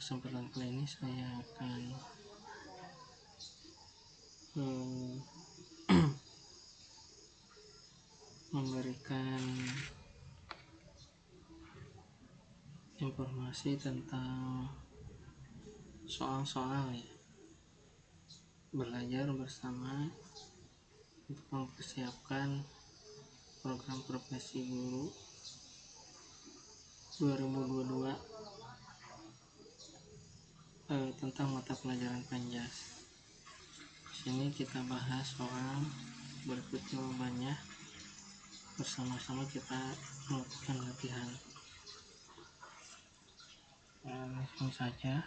kesempatan kali ini saya akan memberikan informasi tentang soal-soal belajar bersama untuk mempersiapkan program profesi guru 2022 tentang mata pelajaran Panjas. Di sini kita bahas soal berikut jawabannya, bersama-sama kita melakukan latihan. Langsung saja.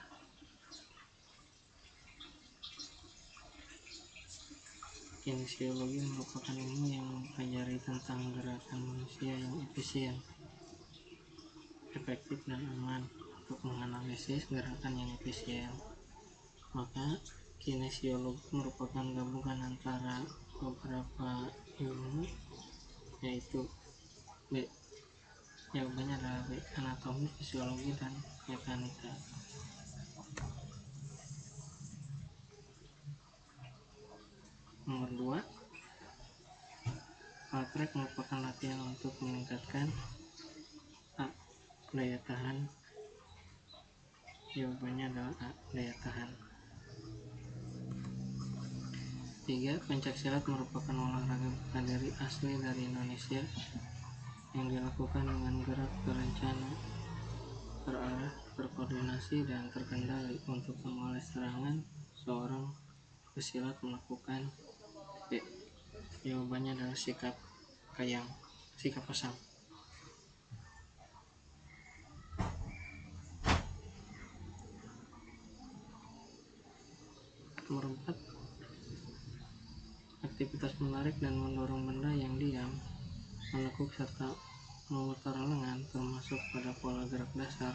Kinesiologi merupakan ilmu yang mempelajari tentang gerakan manusia yang efisien, efektif dan aman. Untuk menganalisis gerakan yang efisien, maka kinesiologi merupakan gabungan antara beberapa ilmu, yaitu B. Jawabannya adalah B. Anatomi, fisiologi, dan mekanika. Nomor 2, fast track merupakan latihan untuk meningkatkan A. Daya tahan. Jawabannya adalah A. Daya tahan. 3. Pencaksilat merupakan olahraga bela diri asli dari Indonesia yang dilakukan dengan gerak terencana, terarah, terkoordinasi, dan terkendali untuk memulai serangan. Seorang pesilat melakukan B. Jawabannya adalah sikap pasang. Nomor 4, aktivitas menarik dan mendorong benda yang diam, menekuk serta memutar lengan termasuk pada pola gerak dasar.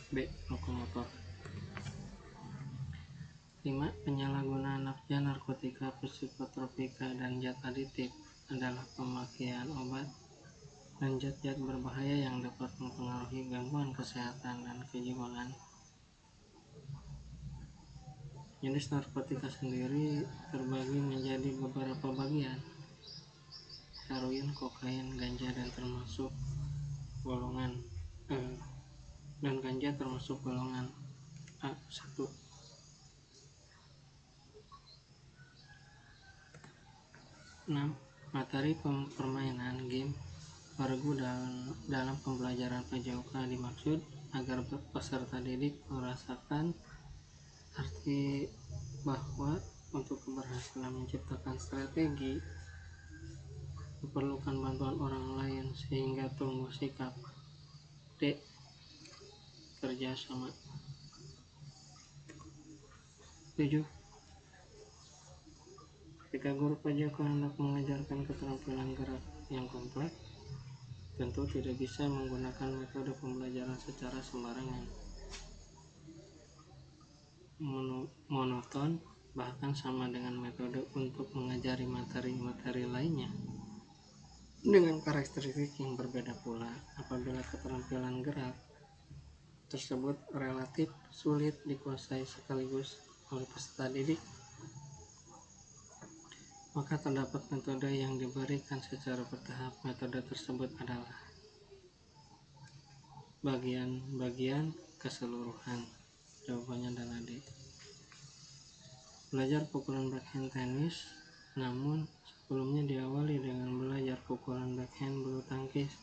B. Lokomotor. 5. Penyalahgunaan nafsa, narkotika, psikotropika, dan zat aditif adalah pemakaian obat dan zat-zat berbahaya yang dapat mempengaruhi gangguan kesehatan dan kejiwaan. Jenis narkotika sendiri terbagi menjadi beberapa bagian: heroin, kokain, ganja, dan ganja termasuk golongan A1. 6. Materi permainan game bergu dalam pembelajaran PJOK dimaksud agar peserta didik merasakan arti bahwa untuk keberhasilan menciptakan strategi diperlukan bantuan orang lain sehingga tumbuh sikap. D. Kerjasama. 7. Ketika guru PJOK hendak mengajarkan keterampilan gerak yang kompleks, tentu tidak bisa menggunakan metode pembelajaran secara sembarangan, monoton, bahkan sama dengan metode untuk mengajari materi-materi lainnya dengan karakteristik yang berbeda pula. Apabila keterampilan gerak tersebut relatif sulit dikuasai sekaligus oleh peserta didik, maka terdapat metode yang diberikan secara bertahap. Metode tersebut adalah bagian keseluruhan. Jawabannya adalah D. Belajar pukulan backhand tenis, namun sebelumnya diawali dengan belajar pukulan backhand bulu tangkis.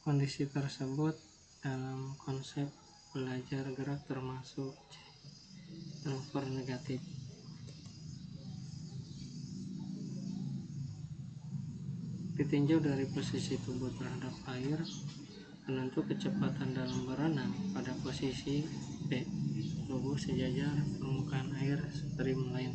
Kondisi tersebut dalam konsep belajar gerak termasuk transfer negatif. Ditinjau dari posisi tubuh terhadap air, penentu kecepatan dalam berenang. Pada posisi B, tubuh sejajar permukaan air stream line.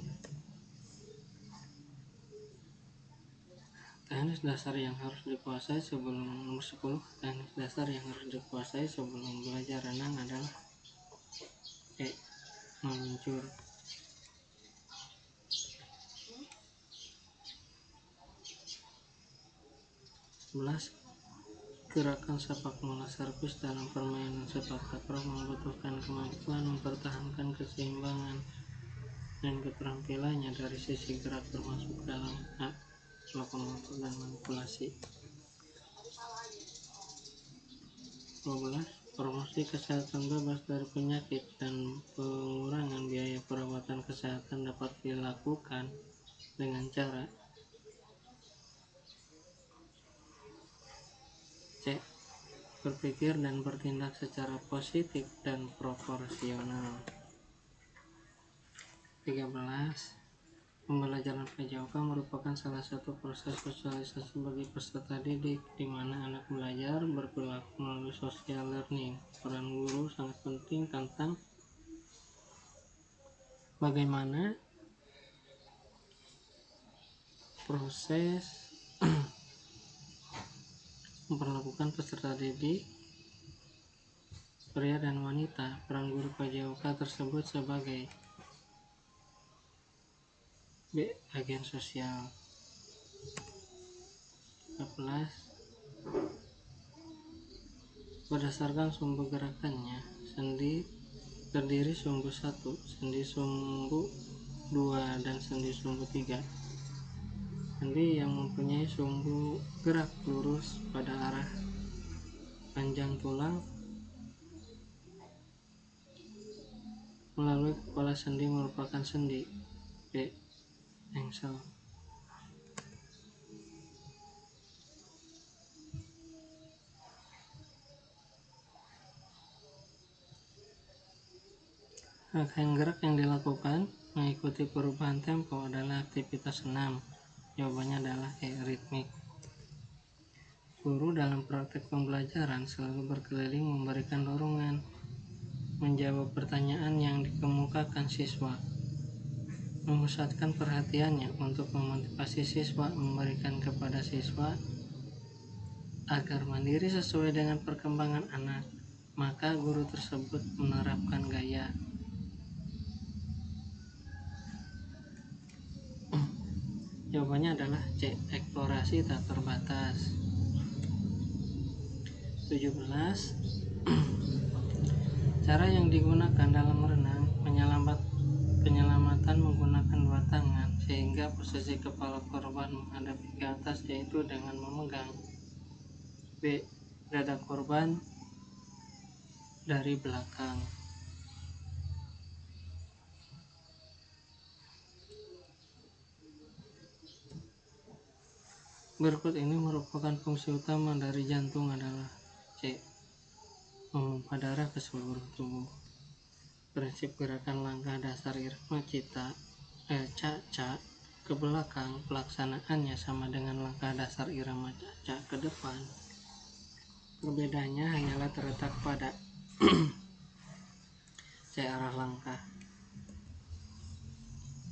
Teknis dasar yang harus dikuasai sebelum nomor 10. Teknis dasar yang harus dikuasai sebelum belajar renang adalah E. Meluncur. 11. Gerakan sepak bola servis dalam permainan sepak takraw membutuhkan kemampuan mempertahankan keseimbangan dan keterampilannya dari sisi gerak, termasuk dalam hak lokomotor dan manipulasi. 12. Promosi kesehatan bebas dari penyakit dan pengurangan biaya perawatan kesehatan dapat dilakukan dengan cara C. Berpikir dan bertindak secara positif dan proporsional. 13. Pembelajaran PJOK merupakan salah satu proses sosialisasi bagi peserta didik, di mana anak belajar berperilaku melalui social learning. Peran guru sangat penting tentang bagaimana proses memperlakukan peserta didik pria dan wanita. Peran guru PJOK tersebut sebagai B. Agen sosial. 14. Berdasarkan sumbu gerakannya, sendi terdiri sumbu 1, sendi sumbu 2, dan sendi sumbu 3. Sendi yang mempunyai sumbu gerak lurus pada arah panjang tulang melalui kepala sendi merupakan sendi B. Engsel. Rangkaian gerak yang dilakukan mengikuti perubahan tempo adalah aktivitas senam. Jawabannya adalah E. Ritmik. Guru dalam praktek pembelajaran selalu berkeliling memberikan dorongan, menjawab pertanyaan yang dikemukakan siswa, memusatkan perhatiannya untuk memotivasi siswa, memberikan kepada siswa agar mandiri sesuai dengan perkembangan anak. Maka guru tersebut menerapkan gaya Jawabannya adalah C. Eksplorasi tak terbatas. 17. Cara yang digunakan dalam merenang penyelamatan menggunakan dua tangan, sehingga posisi kepala korban menghadapi ke atas, yaitu dengan memegang B. Dada korban dari belakang. Berikut ini merupakan fungsi utama dari jantung adalah C. Memompa darah ke seluruh tubuh. Prinsip gerakan langkah dasar irama caca ke belakang, pelaksanaannya sama dengan langkah dasar irama caca ke depan. Perbedaannya hanyalah terletak pada C. Arah langkah.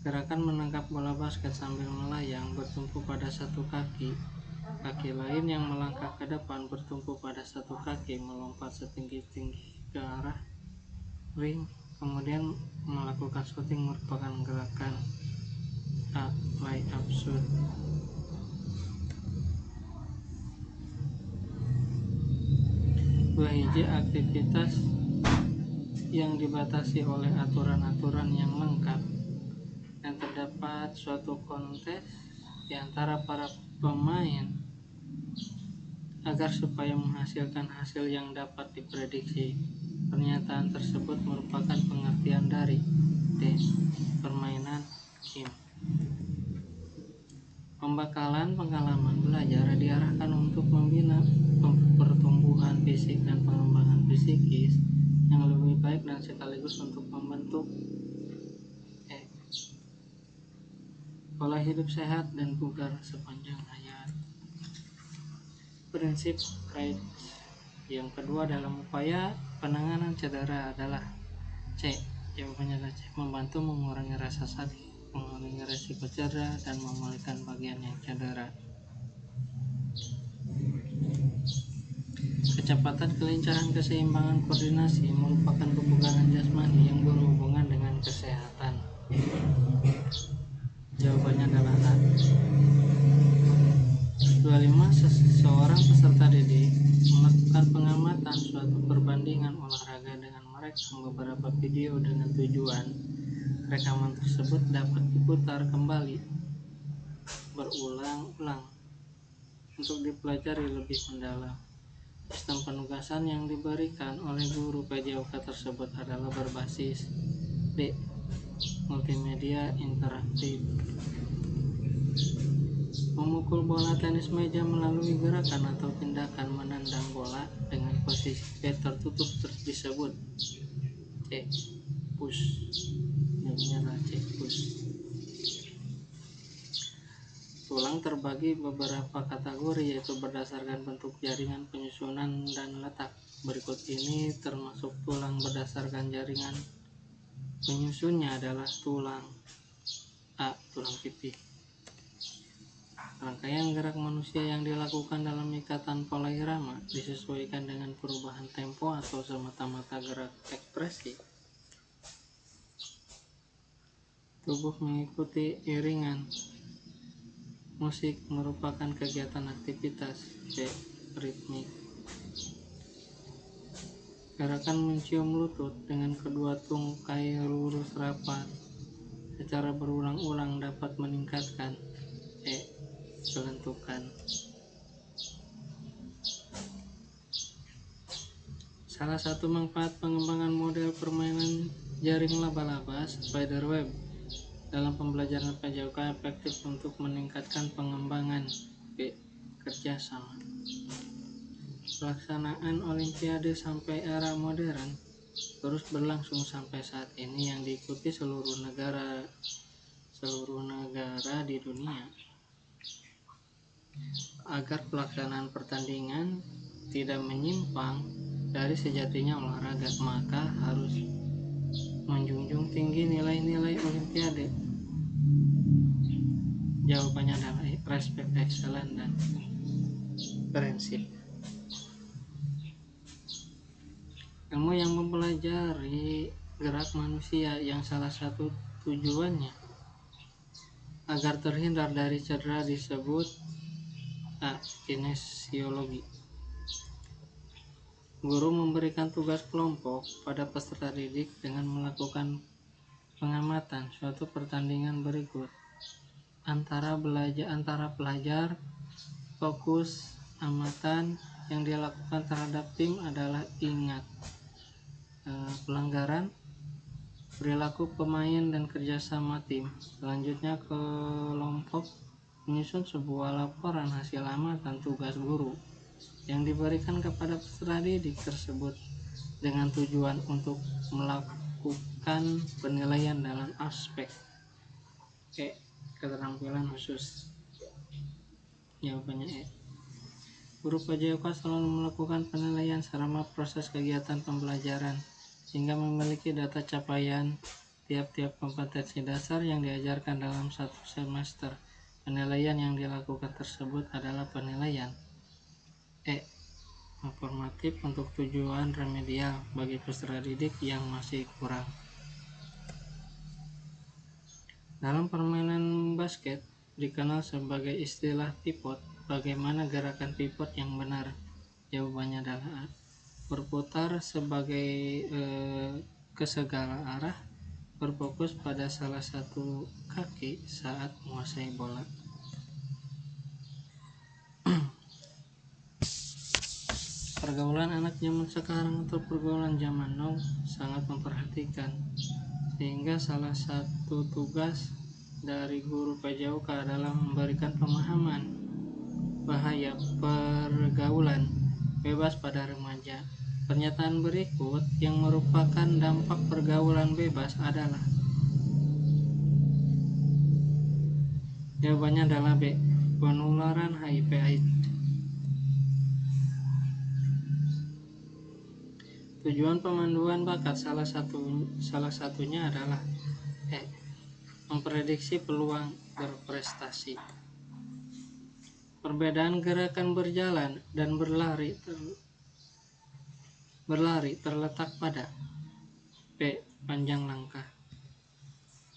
Gerakan menangkap bola basket sambil melayang bertumpu pada satu kaki. Kaki lain yang melangkah ke depan bertumpu pada satu kaki, melompat setinggi-tinggi ke arah ring, kemudian melakukan shooting merupakan gerakan A. Layup shoot. Hiji aktivitas yang dibatasi oleh aturan-aturan yang lengkap, dan terdapat suatu kontes di antara para pemain agar supaya menghasilkan hasil yang dapat diprediksi. Pernyataan tersebut merupakan pengertian dari D. Permainan tim. Pembekalan pengalaman belajar diarahkan untuk membina pertumbuhan fisik dan pengembangan psikis yang lebih baik, dan sekaligus untuk membentuk pola hidup sehat dan bugar sepanjang hayat. Prinsip Craig yang kedua dalam upaya penanganan cedera adalah C. Jawabannya adalah C. Membantu mengurangi rasa sakit, mengurangi risiko cedera, dan memulihkan bagian yang cedera. Kecepatan, kelincahan, keseimbangan, koordinasi merupakan kebugaran jasmani yang berhubungan dengan kesehatan. Jawabannya adalah A. 25. Seorang peserta didik suatu perbandingan olahraga dengan merekam beberapa video dengan tujuan rekaman tersebut dapat diputar kembali berulang-ulang untuk dipelajari lebih mendalam. Sistem penugasan yang diberikan oleh guru PJOK tersebut adalah berbasis multimedia interaktif. Memukul bola tenis meja melalui gerakan atau tindakan menendang bola dengan posisi tertutup disebut push. Namanya push. Tulang terbagi beberapa kategori, yaitu berdasarkan bentuk jaringan, penyusunan, dan letak. Berikut ini termasuk tulang berdasarkan jaringan. Penyusunnya adalah tulang A. Tulang pipih. Rangkaian gerak manusia yang dilakukan dalam ikatan pola irama disesuaikan dengan perubahan tempo atau semata-mata gerak ekspresi. Tubuh mengikuti iringan. Musik merupakan kegiatan aktivitas ritmik. Gerakan mencium lutut dengan kedua tungkai lurus rapat secara berulang-ulang dapat meningkatkan kelentukan. Salah satu manfaat pengembangan model permainan jaring laba-laba spiderweb dalam pembelajaran PJOK efektif untuk meningkatkan pengembangan kerjasama. Pelaksanaan Olimpiade sampai era modern terus berlangsung sampai saat ini yang diikuti seluruh negara di dunia. Agar pelaksanaan pertandingan tidak menyimpang dari sejatinya olahraga, maka harus menjunjung tinggi nilai-nilai Olimpiade. Jawabannya adalah respect, excellence, dan prinsip. Ilmu yang mempelajari gerak manusia yang salah satu tujuannya agar terhindar dari cedera disebut kinesiologi. Guru memberikan tugas kelompok pada peserta didik dengan melakukan pengamatan suatu pertandingan berikut. Antara pelajar, fokus amatan yang dilakukan terhadap tim adalah ingat pelanggaran, perilaku pemain, dan kerjasama tim. Selanjutnya kelompok menyusun sebuah laporan hasil amatan tugas guru yang diberikan kepada peserta didik tersebut dengan tujuan untuk melakukan penilaian dalam aspek keterampilan khusus. Jawabannya Guru PJOK selalu melakukan penilaian selama proses kegiatan pembelajaran sehingga memiliki data capaian tiap-tiap kompetensi dasar yang diajarkan dalam satu semester. Penilaian yang dilakukan tersebut adalah penilaian informatif untuk tujuan remedial bagi peserta didik yang masih kurang. Dalam permainan basket dikenal sebagai istilah pivot. Bagaimana gerakan pivot yang benar? Jawabannya adalah berputar sebagai ke segala arah, berfokus pada salah satu kaki saat menguasai bola. Pergaulan anak zaman sekarang atau pergaulan zaman now sangat memperhatikan, sehingga salah satu tugas dari guru PJOK adalah memberikan pemahaman bahaya pergaulan bebas pada remaja. Pernyataan berikut yang merupakan dampak pergaulan bebas adalah jawabannya adalah B. Penularan HIV/AIDS. Tujuan pemanduan bakat salah satunya adalah memprediksi peluang berprestasi. Perbedaan gerakan berjalan dan berlari terletak pada panjang langkah.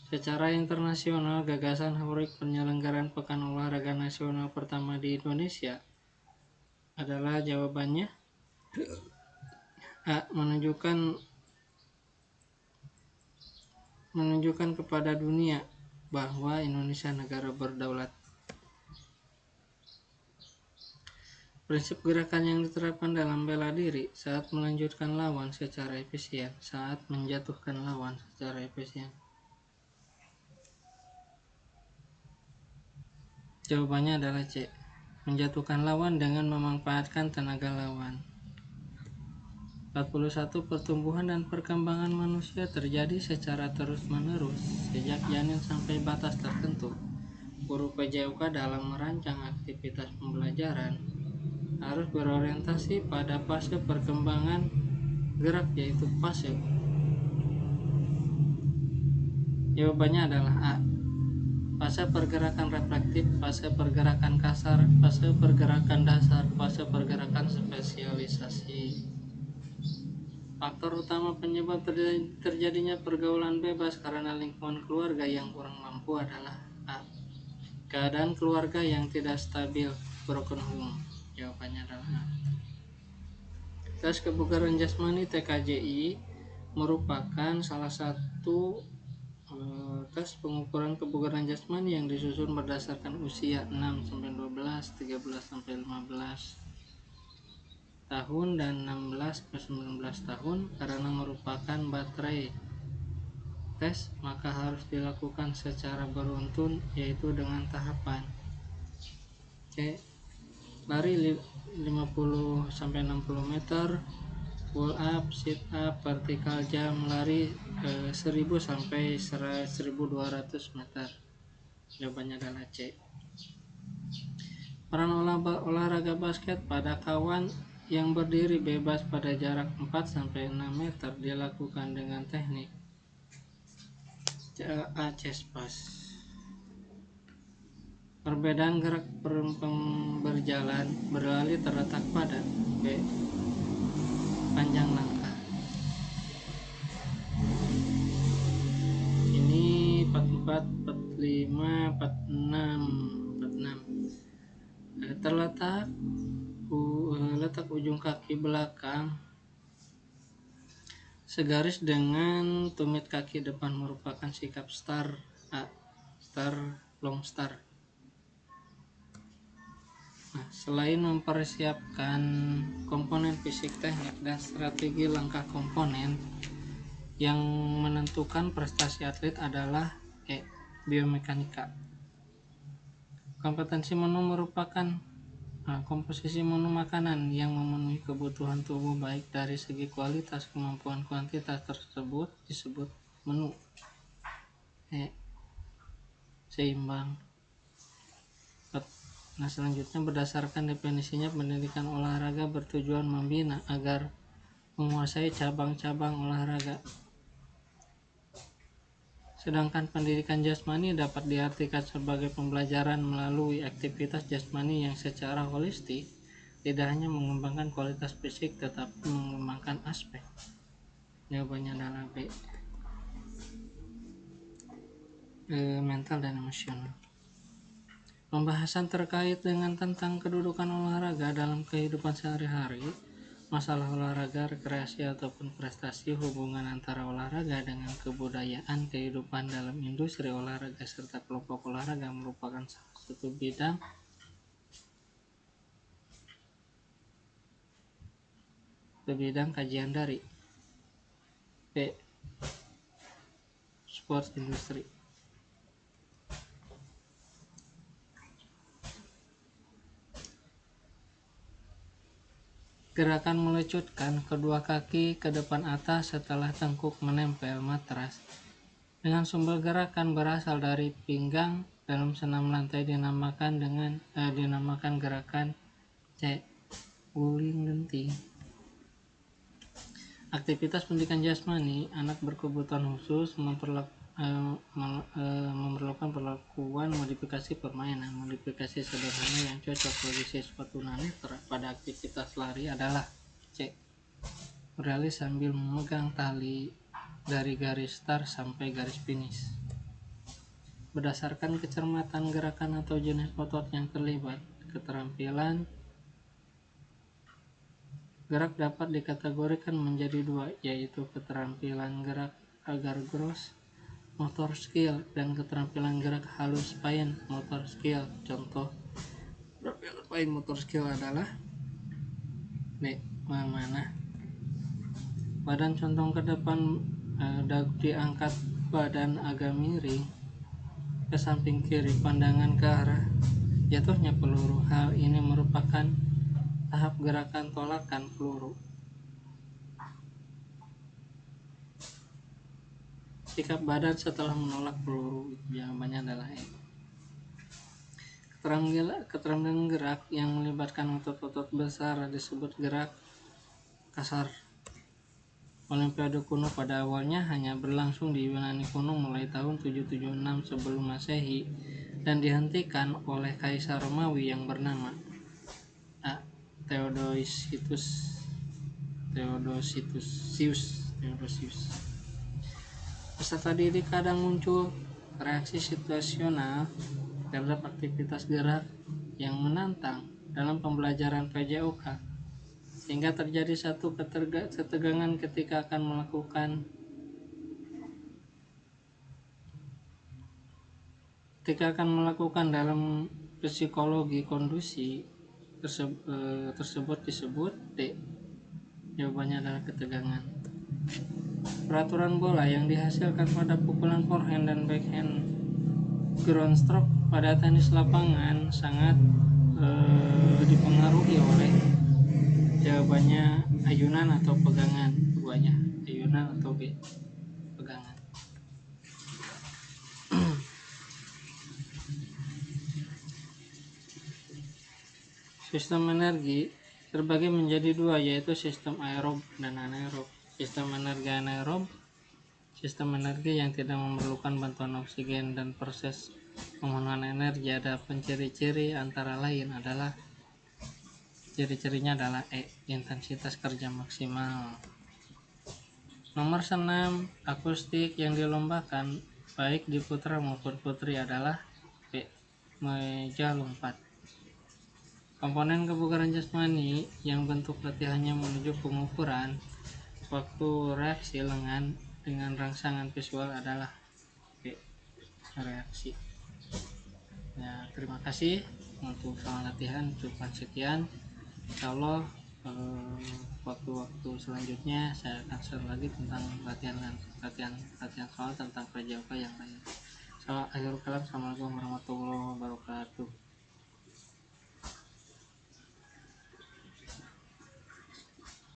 Secara internasional, gagasan HORIC penyelenggaraan Pekan Olahraga Nasional pertama di Indonesia adalah jawabannya A. Menunjukkan kepada dunia bahwa Indonesia negara berdaulat. Prinsip gerakan yang diterapkan dalam bela diri saat melanjutkan lawan secara efisien, saat menjatuhkan lawan secara efisien. Jawabannya adalah C. Menjatuhkan lawan dengan memanfaatkan tenaga lawan. 41. Pertumbuhan dan perkembangan manusia terjadi secara terus-menerus sejak janin sampai batas tertentu. Guru PJOK dalam merancang aktivitas pembelajaran harus berorientasi pada fase perkembangan gerak, yaitu fase. Jawabannya adalah A. Fase pergerakan reflektif, fase pergerakan kasar, fase pergerakan dasar, fase pergerakan spesialisasi. Faktor utama penyebab terjadinya pergaulan bebas karena lingkungan keluarga yang kurang mampu adalah A. Keadaan keluarga yang tidak stabil, broken home. Jawabannya adalah A. Tes kebugaran jasmani TKJI merupakan salah satu tes pengukuran kebugaran jasmani yang disusun berdasarkan usia 6-12, 13-15 tahun dan 16-19 tahun. Karena merupakan baterai tes, maka harus dilakukan secara beruntun, yaitu dengan tahapan C. Lari 50-60 meter, pull up, sit up, vertical jump, lari 1000 sampai 1200 meter. Jawabannya adalah C. Peran olahraga basket pada kawan yang berdiri bebas pada jarak 4-6 meter dilakukan dengan teknik A. Chest pass. Perbedaan gerak berjalan berlari terletak pada B. Panjang langkah. Ini 44, 45, 46. Letak ujung kaki belakang segaris dengan tumit kaki depan merupakan sikap star A. Long star. Nah, selain mempersiapkan komponen fisik, teknik, dan strategi langkah, komponen yang menentukan prestasi atlet adalah E. Biomekanika. Kompetensi menu merupakan komposisi menu makanan yang memenuhi kebutuhan tubuh baik dari segi kualitas, kemampuan, kuantitas tersebut disebut menu. E. Seimbang. Nah, selanjutnya berdasarkan definisinya, pendidikan olahraga bertujuan membina agar menguasai cabang-cabang olahraga. Sedangkan pendidikan jasmani dapat diartikan sebagai pembelajaran melalui aktivitas jasmani yang secara holistik tidak hanya mengembangkan kualitas fisik tetapi mengembangkan aspek. Jawabannya adalah B. Mental dan emosional. Pembahasan terkait dengan tentang kedudukan olahraga dalam kehidupan sehari-hari, masalah olahraga, rekreasi ataupun prestasi, hubungan antara olahraga dengan kebudayaan, kehidupan dalam industri olahraga serta kelompok olahraga merupakan salah satu bidang kajian dari B. Sports industry. Gerakan melecutkan kedua kaki ke depan atas setelah tengkuk menempel matras dengan sumber gerakan berasal dari pinggang dalam senam lantai dinamakan gerakan C. Guling lenting. Aktivitas pendidikan jasmani anak berkebutuhan khusus memerlukan perlakuan modifikasi permainan. Modifikasi sederhana yang cocok bagi siswa tunanetra pada aktivitas lari adalah C. Berlari sambil memegang tali dari garis start sampai garis finish. Berdasarkan kecermatan gerakan atau jenis otot yang terlibat, keterampilan Gerak dapat dikategorikan menjadi dua, yaitu keterampilan gerak agar gross motor skill dan keterampilan gerak halus fine motor skill. Contoh keterampilan fine motor skill adalah mana badan condong ke depan, dagu diangkat, badan agak miring ke samping kiri, pandangan ke arah jatuhnya peluru. Hal ini merupakan tahap gerakan tolakan peluru. Sikap badan setelah menolak peluru, jawabannya adalah E. Keterampilan gerak yang melibatkan otot-otot besar disebut gerak kasar. Olimpiade kuno pada awalnya hanya berlangsung di Yunani kuno mulai tahun 776 sebelum Masehi dan dihentikan oleh Kaisar Romawi yang bernama Theodosius. Peserta didik kadang muncul reaksi situasional terhadap aktivitas gerak yang menantang dalam pembelajaran PJOK, sehingga terjadi satu ketegangan ketika akan melakukan dalam psikologi kondusi tersebut disebut D. Jawabannya adalah ketegangan. Peraturan bola yang dihasilkan pada pukulan forehand dan backhand ground stroke pada tenis lapangan sangat dipengaruhi oleh, jawabannya ayunan atau pegangan. Keduanya, ayunan atau B, pegangan. Sistem energi terbagi menjadi dua, yaitu sistem aerob dan anaerob. Sistem energi anaerob, sistem energi yang tidak memerlukan bantuan oksigen dan proses pemenuhan energi. Ada ciri-ciri antara lain adalah ciri-cirinya adalah E. Intensitas kerja maksimal. Nomor senam akustik yang dilombakan baik di putra maupun putri adalah B. Meja lompat. Komponen kebugaran jasmani yang bentuk latihannya menuju pengukuran waktu reaksi lengan dengan rangsangan visual adalah B. Reaksi. Ya, terima kasih untuk soal latihan. Cukup sekian. Insyaallah waktu-waktu selanjutnya saya akan share lagi tentang latihan soal tentang PJOK yang lain. Assalamualaikum warahmatullahi wabarakatuh.